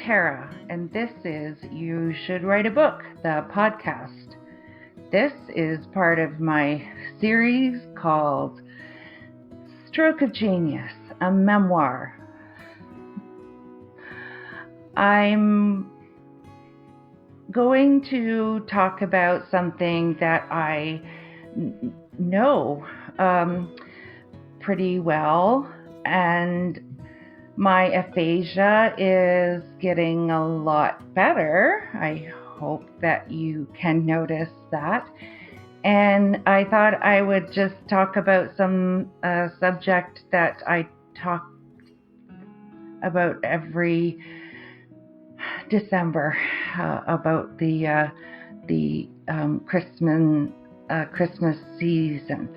Tara, and this is You Should Write a Book, the podcast. This is part of my series called Stroke of Genius, a Memoir. I'm going to talk about something that I know pretty well, and my aphasia is getting a lot better. I hope that you can notice that. And I thought I would just talk about some subject that I talk about every December, about the Christmas season,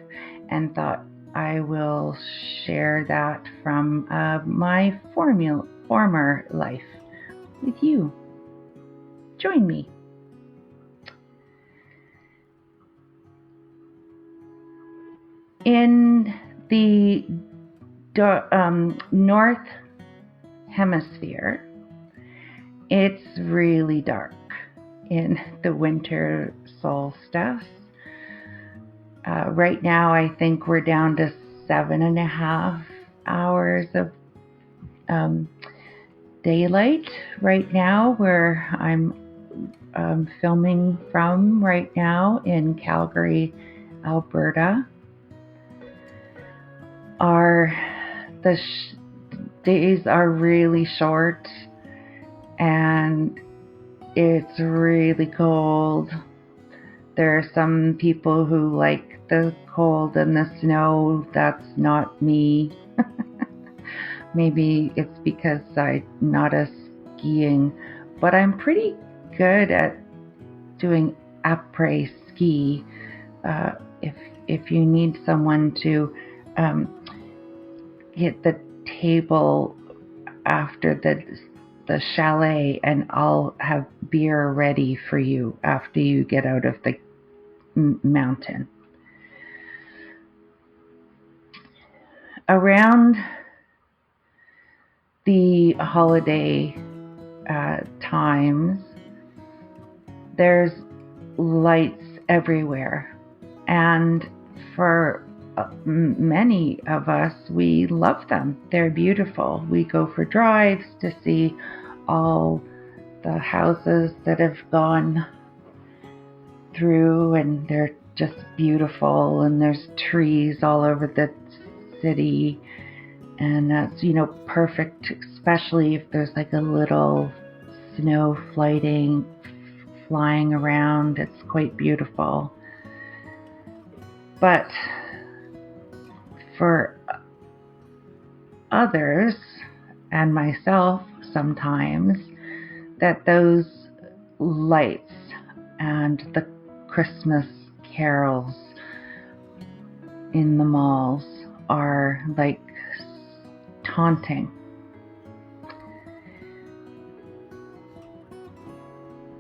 and thought I will share that from my former life with you. Join me. In the North Hemisphere, it's really dark in the winter solstice. Right now, I think we're down to 7.5 hours of daylight right now, where I'm filming from right now in Calgary, Alberta. The days are really short, and it's really cold. There are some people who like the cold and the snow. That's not me. Maybe it's because I'm not a skiing, but I'm pretty good at doing après ski. If you need someone to get the table after the chalet, and I'll have beer ready for you after you get out of the mountain. Around the holiday times, there's lights everywhere, and for many of us, we love them. They're beautiful. We go for drives to see all the houses that have gone through, and they're just beautiful, and there's trees all over the city, and that's, perfect, especially if there's like a little snow flying around. It's quite beautiful. But for others, and myself sometimes, that those lights and the Christmas carols in the malls are like taunting.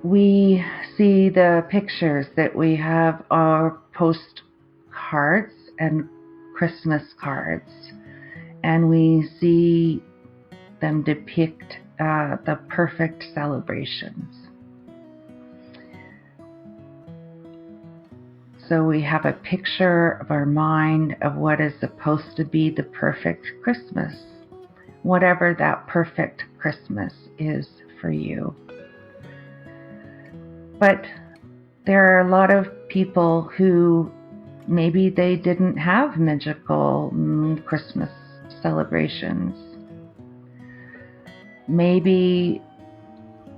We see the pictures that we have, our postcards and Christmas cards, and we see them depict the perfect celebrations. So we have a picture of our mind of what is supposed to be the perfect Christmas, whatever that perfect Christmas is for you. But there are a lot of people who maybe they didn't have magical Christmas celebrations. Maybe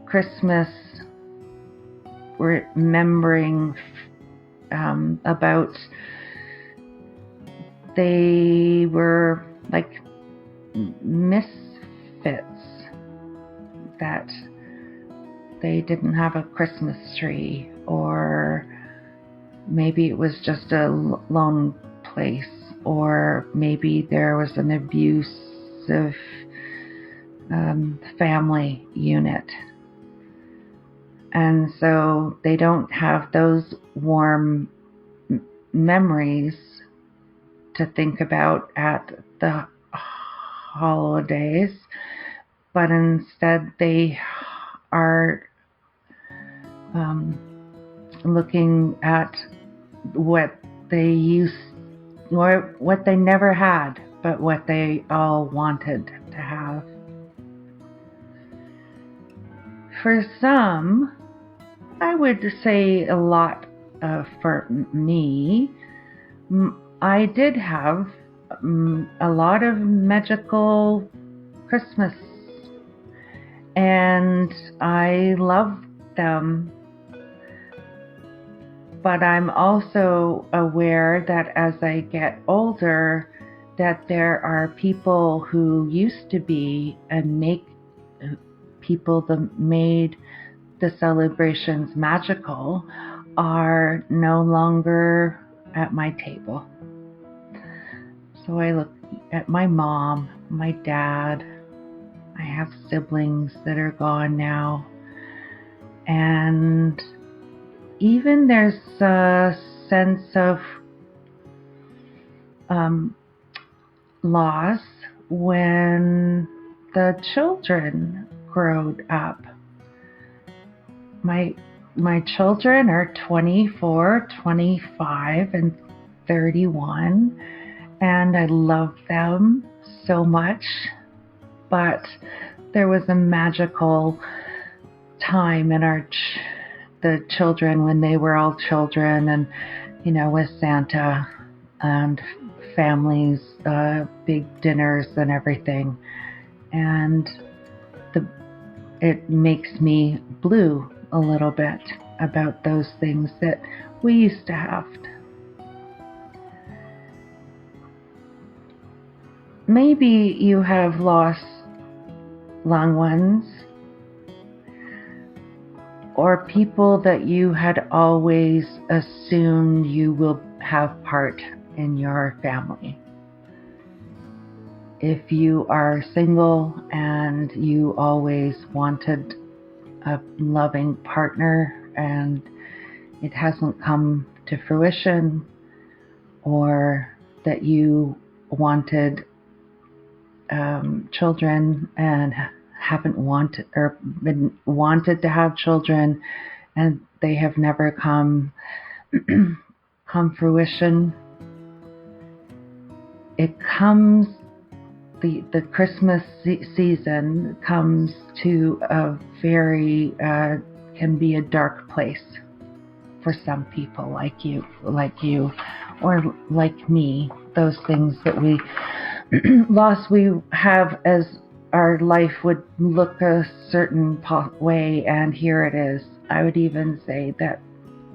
Christmas, remembering about they were like misfits, that they didn't have a Christmas tree, or maybe it was just a lone place, or maybe there was an abusive family unit. And so they don't have those warm memories to think about at the holidays, but instead they are looking at what they used, or what they never had, but what they all wanted to have. For some, I would say a lot for me, I did have a lot of magical Christmas, and I loved them. But I'm also aware that as I get older, that there are people who used to be and make people that made the celebrations magical are no longer at my table. So I look at my mom, my dad. I have siblings that are gone now. And even there's a sense of loss when the children growed up. My children are 24, 25, and 31, and I love them so much. But there was a magical time in the children when they were all children, and with Santa and families, big dinners and everything, and it makes me blue a little bit about those things that we used to have. Maybe you have lost loved ones or people that you had always assumed you will have part in your family. If you are single and you always wanted a loving partner and it hasn't come to fruition, or that you wanted children and haven't wanted or been wanted to have children and they have never come fruition, it comes, the Christmas season comes to a very can be a dark place for some people like you or like me. Those things that we loss we have as our life would look a certain way, and here it is. I would even say that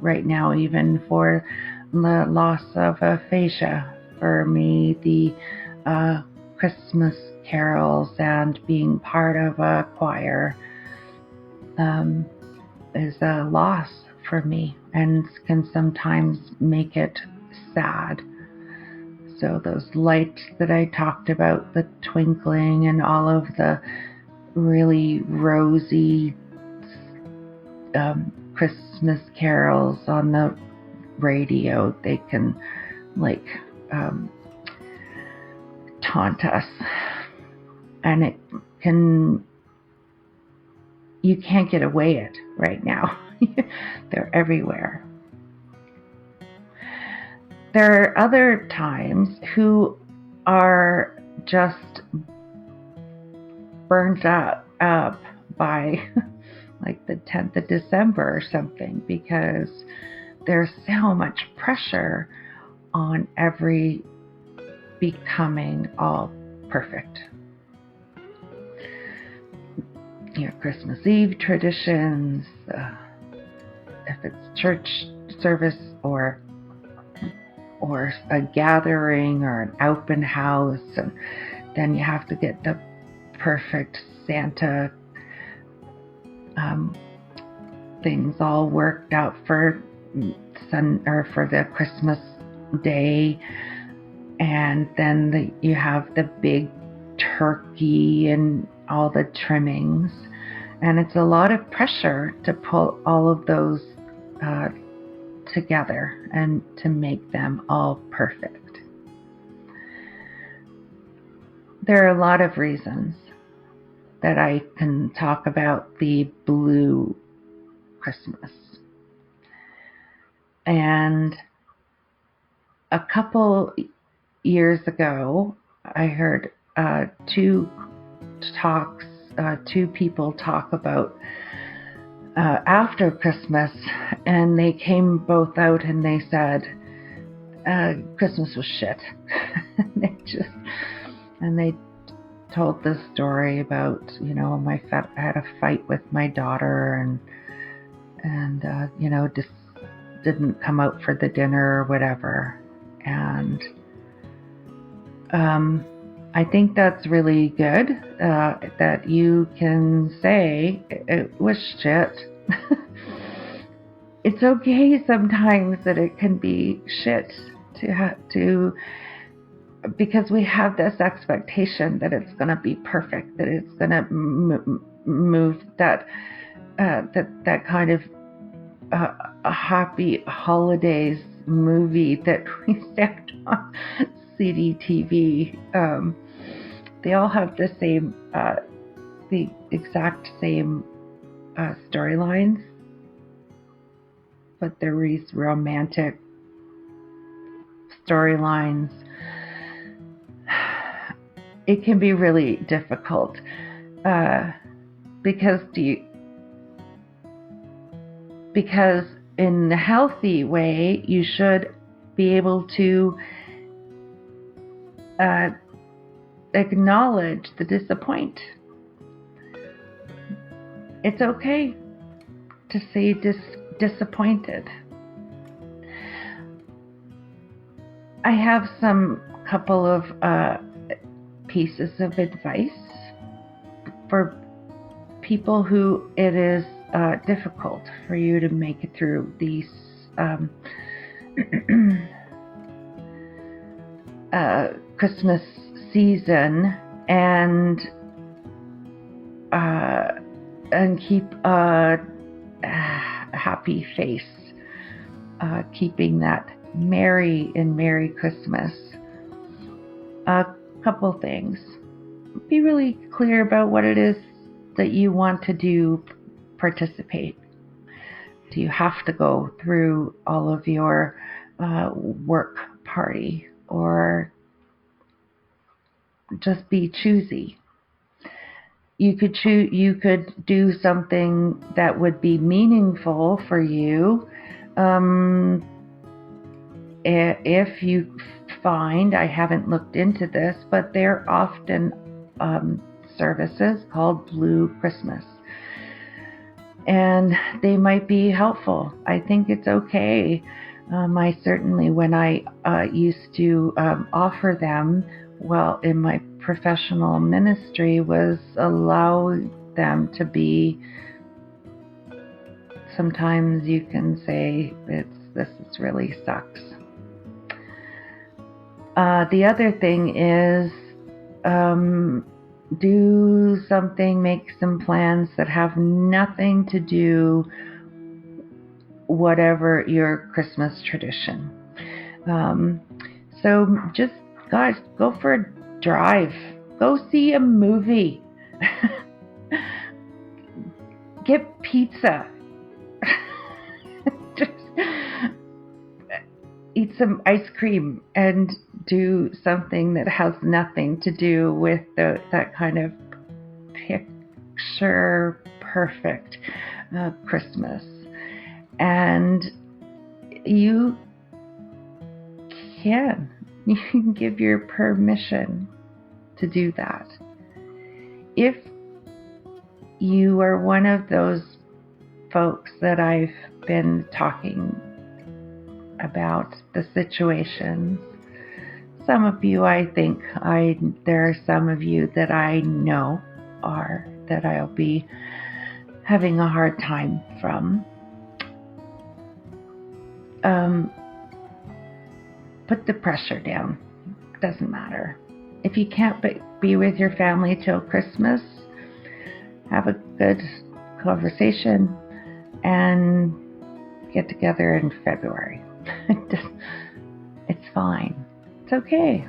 right now, even for the loss of aphasia, for me, the Christmas carols and being part of a choir is a loss for me and can sometimes make it sad. So those lights that I talked about, the twinkling and all of the really rosy Christmas carols on the radio, they can taunt us. And you can't get away it right now. They're everywhere. There are other times who are just burnt up by the 10th of December or something, because there's so much pressure on every becoming all perfect. Christmas Eve traditions, if it's church service or a gathering or an open house, and then you have to get the perfect Santa things all worked out for the Christmas day, and then you have the big turkey and all the trimmings, and it's a lot of pressure to pull all of those together and to make them all perfect. There are a lot of reasons that I can talk about the blue Christmas. And a couple years ago, I heard two people talk about after Christmas, and they came both out and they said Christmas was shit. they told this story about, I had a fight with my daughter, and just didn't come out for the dinner or whatever. And I think that's really good, that you can say it was shit. It's okay sometimes that it can be shit because we have this expectation that it's going to be perfect, that it's going to move that kind of a happy holidays movie that we found on CDTV. They all have the exact same storylines, but they're these romantic storylines. It can be really difficult because in a healthy way, you should be able to acknowledge the disappointment. It's okay to say disappointed. I have couple of pieces of advice for people who it is difficult for you to make it through these Christmas season and keep a happy face, keeping that Merry Christmas. A couple things. Be really clear about what it is that you want to do, participate. Do you have to go through all of your work party, or just be choosy? You could do something that would be meaningful for you. If you find, I haven't looked into this, but there are often services called Blue Christmas, and they might be helpful. I think it's okay. I certainly, when I used to offer them, well, in my professional ministry, was allow them to be, sometimes you can say this really sucks. The other thing is do something, make some plans that have nothing to do whatever your Christmas tradition. So just, guys, go for a drive. Go see a movie. Get pizza. Just eat some ice cream and do something that has nothing to do with that kind of picture perfect Christmas. And you can give your permission to do that. If you are one of those folks that I've been talking about, the situations, some of you, I think there are some of you that I know that I'll be having a hard time from. Put the pressure down. It doesn't matter. If you can't be with your family till Christmas, have a good conversation and get together in February. It's fine. It's okay.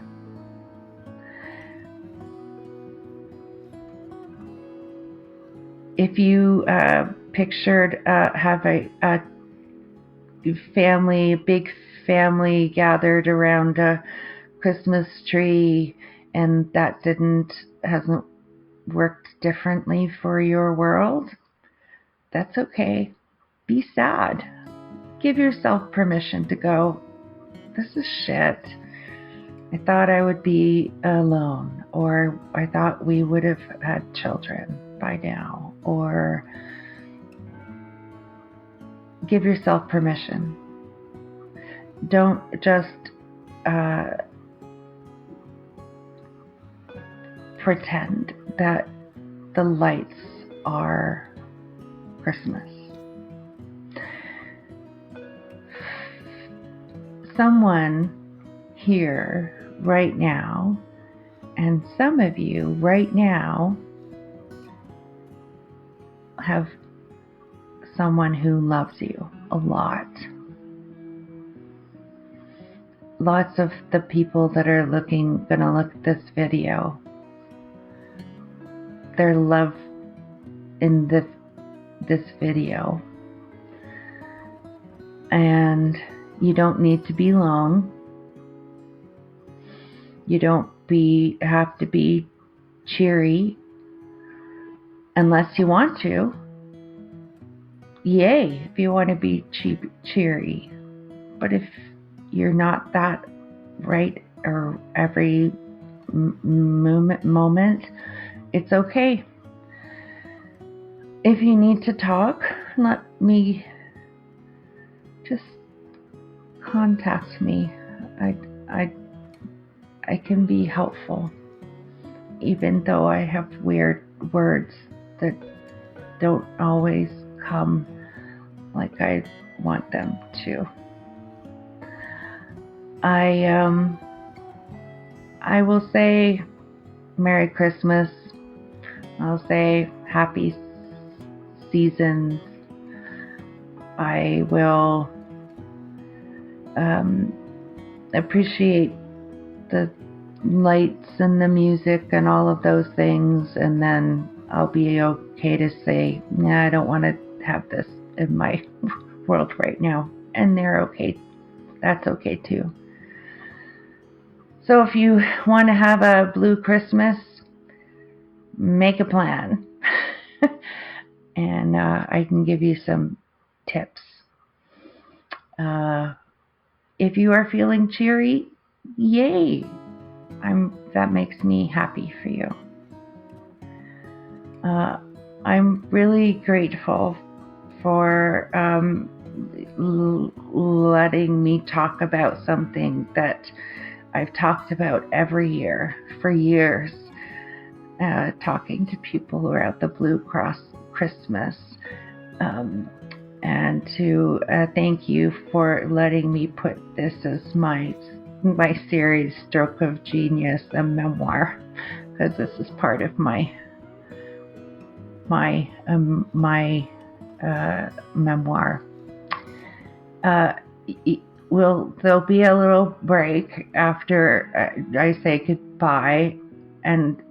if you pictured have a family, big family gathered around a Christmas tree, and that hasn't worked differently for your world, that's okay. Be sad. Give yourself permission to go, this is shit. I thought I would be alone, or I thought we would have had children by now, or give yourself permission. Don't just pretend that the lights are Christmas. Someone here right now, and some of you right now, have someone who loves you a lot. Lots of the people that are gonna look at this video, their love in this video. And you don't need to be long. You don't have to be cheery unless you want to. Yay, if you want to be cheery. But if you're not that right or every moment, it's okay. If you need to talk, let me just contact me. I can be helpful, even though I have weird words that don't always come like I want them to. I will say Merry Christmas. I'll say Happy Seasons. I will appreciate the lights and the music and all of those things, and then I'll be okay to say, nah, I don't want to have this in my world right now. And they're okay. That's okay too. So if you want to have a blue Christmas, make a plan. And I can give you some tips. If you are feeling cheery, yay! That makes me happy for you. I'm really grateful for letting me talk about something that I've talked about every year for years, talking to people who are at the Blue Cross Christmas, and to thank you for letting me put this as my series, Stroke of Genius, a memoir, because this is part of my memoir. There'll be a little break after I say goodbye, and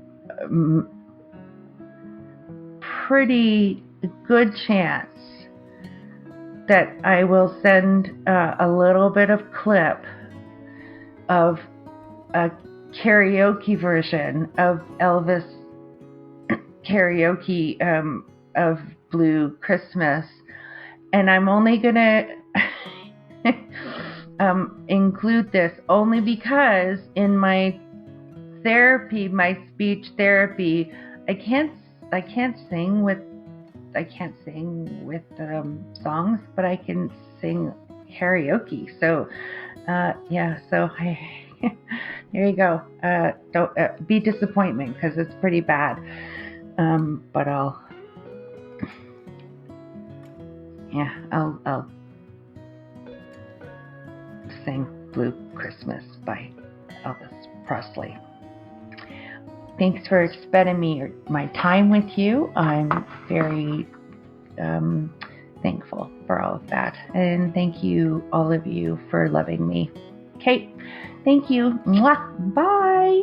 pretty good chance that I will send a little bit of clip of a karaoke version of Elvis karaoke of Blue Christmas, and I'm only gonna include this only because in my therapy, my speech therapy, I can't sing with songs, but I can sing karaoke. So so there you go. Don't be disappointment, because it's pretty bad. But I'll sing Blue Christmas by Elvis Presley. Thanks for spending my time with you. I'm very thankful for all of that. And thank you, all of you, for loving me. Okay, thank you. Mwah. Bye.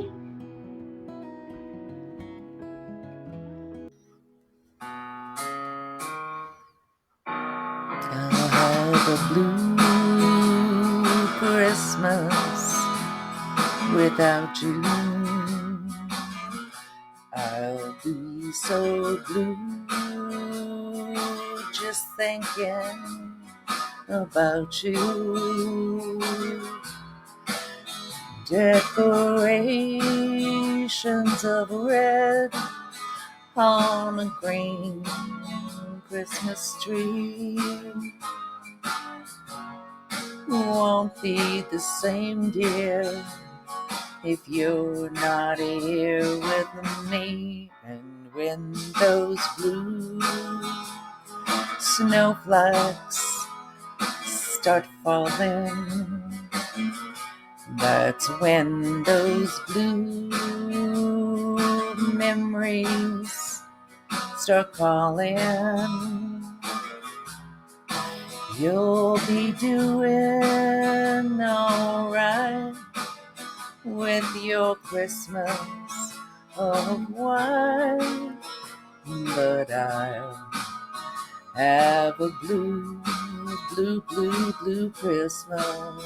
a blue Christmas without you. I'll be so blue just thinking about you. Decorations of red on a green Christmas tree won't be the same, dear, if you're not here with me. And when those blue snowflakes start falling, that's when those blue memories start calling. You'll be doing alright with your Christmas of white, but I'll have a blue, blue, blue, blue Christmas.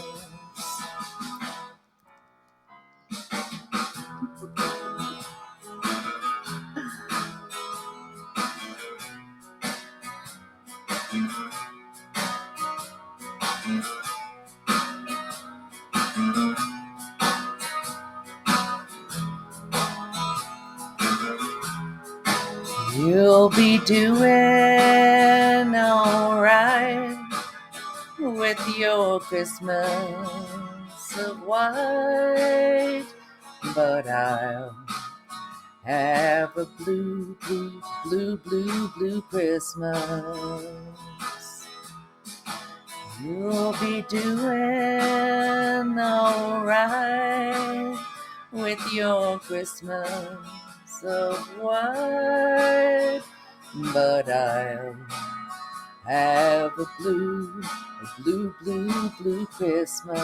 You'll be doing alright with your Christmas of white, but I'll have a blue, blue, blue, blue, blue Christmas. You'll be doing alright with your Christmas of white, but I'll have a blue, blue, blue Christmas.